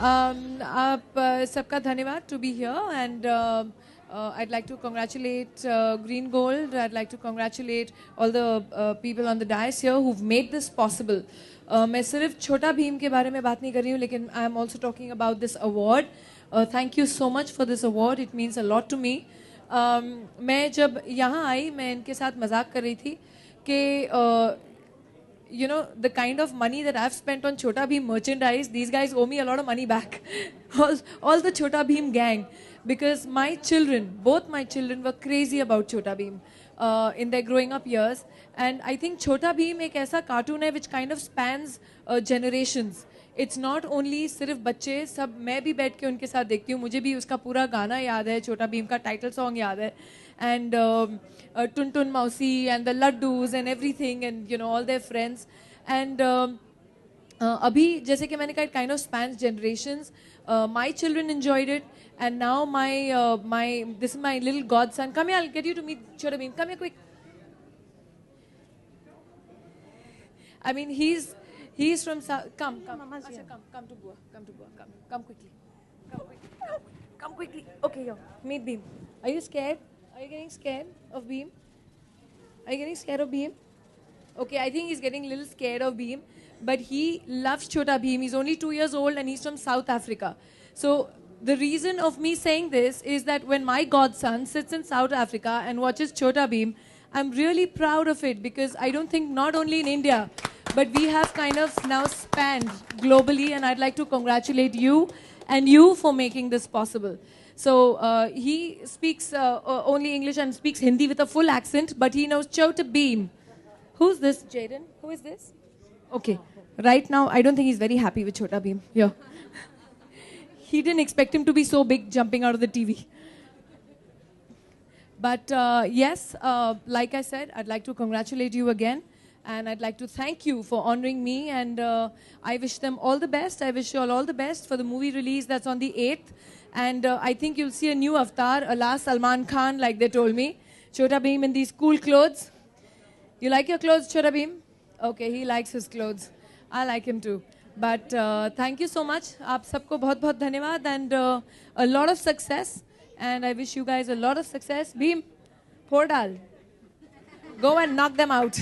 आप सबका धन्यवाद to be here and I'd like to congratulate Green Gold. I'd like to congratulate all the people on the dais here who've made this possible. मैं सिर्फ छोटा भीम के बारे में बात नहीं कर रही हूँ, लेकिन I am also talking about this award. Thank you so much for this award. It means a lot to me. मैं जब यहाँ आई, मैं इनके साथ मजाक कर रही थी कि you know, the kind of money that I've spent on Chota Bheem merchandise, these guys owe me a lot of money back. all the Chota Bheem gang. Because my children, both my children were crazy about Chota Bheem in their growing up years. And I think Chota Bheem एक ऐसा cartoon है which kind of spans generations. It's not only सिर्फ बच्चे, सब मैं भी बैठ के उनके साथ देखती हूँ. मुझे भी उसका पूरा गाना याद है, छोटा भीम का टाइटल सॉन्ग याद है. And Tun Tun Mausi and the Laddus and everything and you know all their friends. And अभी जैसे कि मैंने कहा, it kind of spans generations. My children enjoyed it, and now this is my little godson. Come here, I'll get you to meet Chota Bheem. Come here quick. I mean, he's from South. Come. Asha, come to Goa. Come quickly. Come quickly. Okay, yo, meet Bheem. Are you scared? Are you getting scared of Bheem? Are you getting scared of Bheem? Okay, I think he's getting a little scared of Bheem, but he loves Chota Bheem. He's only 2 years old and he's from South Africa. So the reason of me saying this is that when my godson sits in South Africa and watches Chota Bheem, I'm really proud of it, because I don't think not only in India, but we have kind of now spanned globally, and I'd like to congratulate you and you for making this possible. So he speaks only English and speaks Hindi with a full accent, but he knows Chota Bheem. Who's this, Jaden? Who is this? Okay. Right now, I don't think he's very happy with Chota Bheem. Yeah. He didn't expect him to be so big jumping out of the TV. But yes, like I said, I'd like to congratulate you again. And I'd like to thank you for honoring me. And I wish them all the best. I wish you all the best for the movie release that's on the 8th. And I think you'll see a new avatar, a last Salman Khan, like they told me. Chota Bheem in these cool clothes. You like your clothes, Chota Bheem? Okay, he likes his clothes. I like him too. But thank you so much. आप सबको बहुत बहुत धन्यवाद and a lot of success. And I wish you guys a lot of success. Bheem, फोड़ डाल. Go and knock them out.